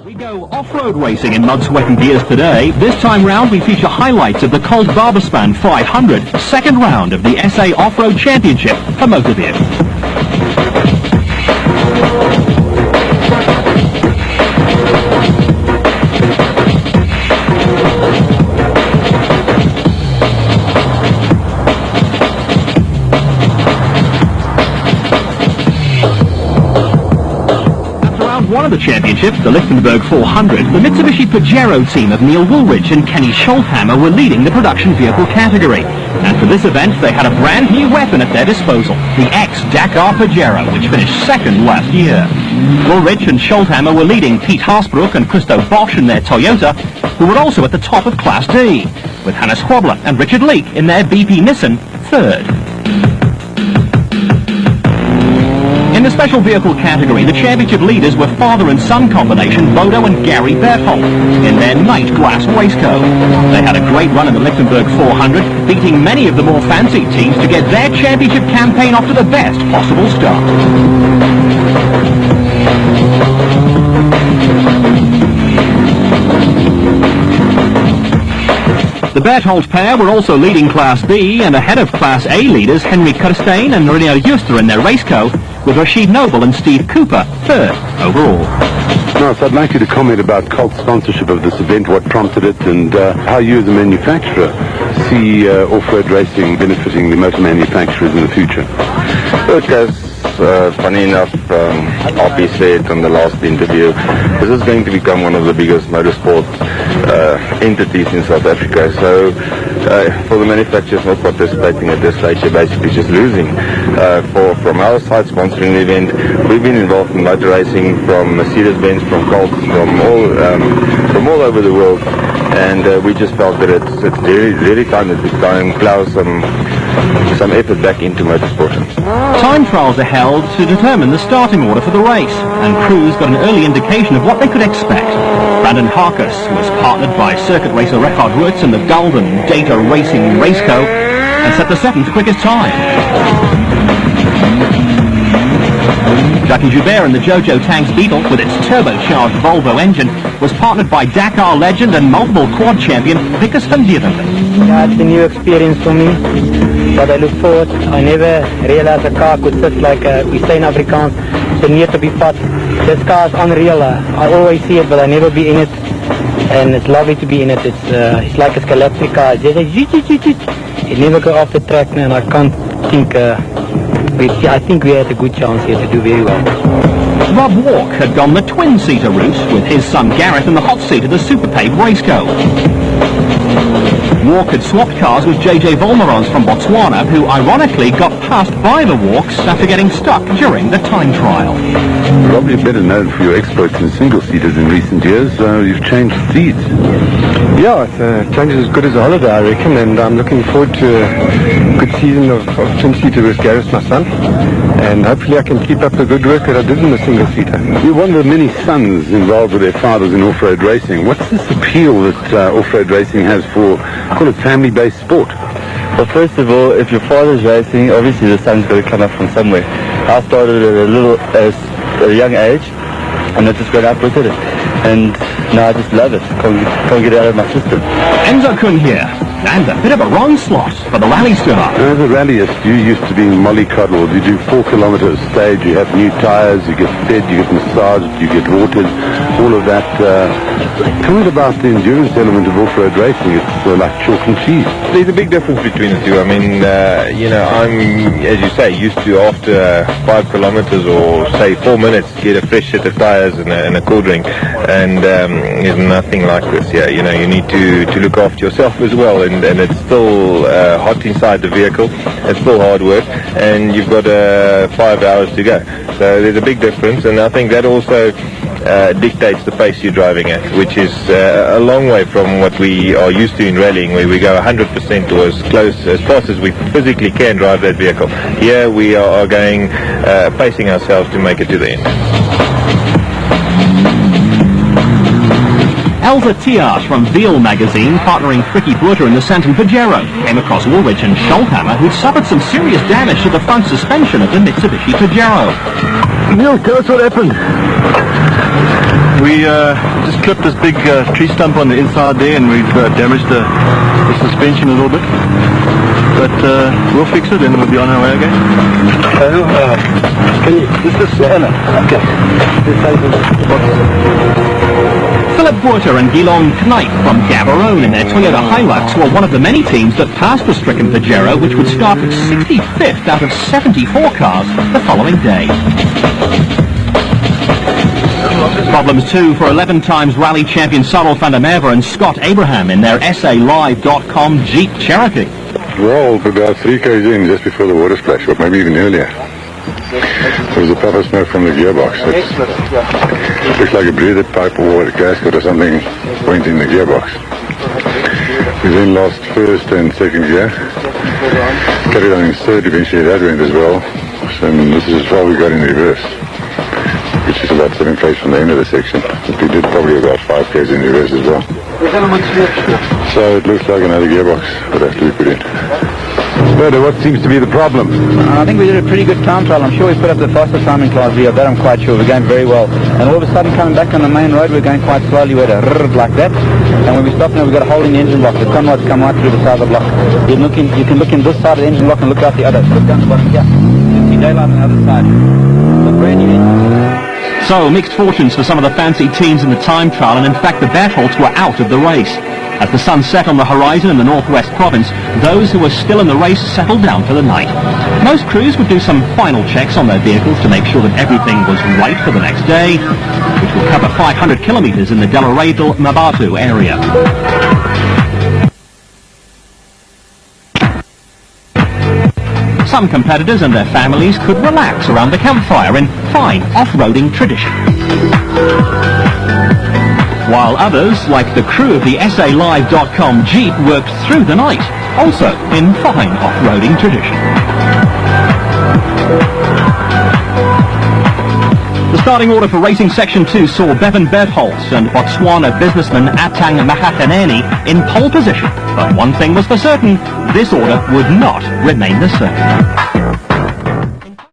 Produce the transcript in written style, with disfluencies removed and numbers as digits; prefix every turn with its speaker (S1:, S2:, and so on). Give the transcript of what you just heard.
S1: We go off-road racing in mud-sweaty gears today. This time round we feature highlights of the Colt Barberspan 500, second round of the SA Off-Road Championship for motor vehicles. One of the championships, the Lichtenberg 400, the Mitsubishi Pajero team of Neil Woolridge and Kenny Scholthammer were leading the production vehicle category. And for this event, they had a brand new weapon at their disposal, the ex-Dakar Pajero, which finished second last year. Woolridge and Scholthammer were leading Pete Harsbrook and Christo Bosch in their Toyota, who were also at the top of Class D, with Hannes Schwabler and Richard Leek in their BP Nissan third. In the special vehicle category, the championship leaders were father and son combination Bodo and Gary Berthold in their night glass raceco. They had a great run in the Lichtenberg 400, beating many of the more fancied teams to get their championship campaign off to the best possible start. The Berthold pair were also leading Class B, and ahead of Class A leaders Henry Kirstein and Reinier Juster in their raceco, with Rashid Noble and Steve Cooper third overall.
S2: Now, so I'd like you to comment about Colt's sponsorship of this event, what prompted it, and how you as a manufacturer see off-road racing benefiting the motor manufacturers in the future.
S3: Look, as funny enough, Oppie said on the last interview, this is going to become one of the biggest motorsport entities in South Africa. So for the manufacturers not participating at this stage, they're basically just losing. From our side sponsoring the event, we've been involved in motor racing from Mercedes-Benz, from Colt, from all over the world, and we just felt that it's really time that we try and plow some effort back into motorsport.
S1: Time trials are held to determine the starting order for the race, and crews got an early indication of what they could expect. Brandon Harkus was partnered by circuit racer Richard Rutz in the Golden Data Racing Raceco and set the second quickest time. Jackie Joubert in the Jojo Tanks Beetle, with its turbocharged Volvo engine, was partnered by Dakar legend and multiple quad champion Vickers van Dierenberg.
S4: Yeah, it's a new experience for me, but I look forward. I never realized a car could sit like we say in Afrikaans, so near to be fat. This car is unreal. I always see it, but I never be in it, and it's lovely to be in it. It's like a electric car. It never go off the track, and I can't think. I think we had a good chance here to do very well.
S1: Rob Walk had gone the twin-seater route with his son Gareth in the hot seat of the Super Pave Raceco. Walk had swapped cars with JJ Volmerons from Botswana, who ironically got passed by the Walks after getting stuck during the time trial.
S2: Rob, you're better known for your exploits in single-seaters in recent years. You've changed seats.
S5: Yeah, it's change is as good as a holiday, I reckon, and I'm looking forward to a good season of twin-seater with Gareth, my son, and hopefully I can keep up the good work that I did in the single-seater.
S2: You're one of the many sons involved with their fathers in off-road racing. What's this appeal that off-road racing has for, call it, family-based sport?
S6: Well, first of all, if your father's racing, obviously the son's got to come up from somewhere. I started at a young age, and I just got up with it, and now I just love it. Can't get it out of my system.
S1: Enzo Kun here, and a bit of a wrong slot for the rally star.
S2: As a rallyist, you used to being mollycoddled. You do 4 kilometers stage, you have new tires, you get fed, you get massaged, you get watered, all of that. Comment about the endurance element of off-road racing. It's like chalk and cheese.
S3: There's a big difference between the two. I mean, I'm, as you say, used to after 5 kilometers or say 4 minutes get a fresh set of tires and a cool drink, and there's nothing like this. Yeah, you need to look after yourself as well, and it's still hot inside the vehicle. It's still hard work, and you've got 5 hours to go. So there's a big difference, and I think that also dictates the pace you're driving at, which is a long way from what we are used to in rallying, where we go 100% or as close, as fast as we physically can drive that vehicle. Here we are going, pacing ourselves to make it to the end.
S1: Elsa Tias from Veal magazine, partnering Fricky Brutter in the Santon Pajero, came across Woolridge and Scholthammer, who'd suffered some serious damage to the front suspension of the Mitsubishi Pajero.
S2: Neil, tell us what happened.
S5: We just clipped this big tree stump on the inside there, and we've damaged the suspension a little bit. But we'll fix it and we'll be on our way again. This is Anna. Okay.
S1: Philip Buerter and Guillaume Knight from Gaborone in their Toyota Hilux were one of the many teams that passed the stricken Pajero, which would start at 65th out of 74 cars the following day. Problems too for 11 times rally champion Cyril van der Merwe and Scott Abraham in their SALive.com Jeep Cherokee.
S2: Rolled about 3 k's in just before the water splash, or maybe even earlier. There was a puff of smoke from the gearbox. It looked like a breather pipe or a gasket or something went in the gearbox. We then lost first and second gear. Carried on in third, eventually that went as well. So this is how we got in reverse, which is about 7 k's from the end of the section. We did probably about 5 k's in reverse as well. So it looks like another gearbox would have to be put in. Berta, what seems to be the problem?
S7: I think we did a pretty good time trial. I'm sure we put up the fastest time in Class V. Of that I'm quite sure. We're going very well. And all of a sudden, coming back on the main road, we're going quite slowly. We had a rrrr like that. And when we stopped now, we've got a hole in the engine block. The conrods come right through the side of the block. You can look in this side of the engine block and look out the other. Look down the bottom here. You can see daylight on the other side. It's a brand new engine.
S1: So, mixed fortunes for some of the fancy teams in the time trial, and in fact the Bertholts were out of the race. As the sun set on the horizon in the northwest province, those who were still in the race settled down for the night. Most crews would do some final checks on their vehicles to make sure that everything was right for the next day, which will cover 500 kilometers in the Delaredo-Mabatu area. Some competitors and their families could relax around the campfire in fine off-roading tradition, while others, like the crew of the SALive.com Jeep, worked through the night, also in fine off-roading tradition. The starting order for Racing Section 2 saw Bevan Bertholts and Botswana businessman Atang Mahakaneni in pole position. But one thing was for certain, this order would not remain the same.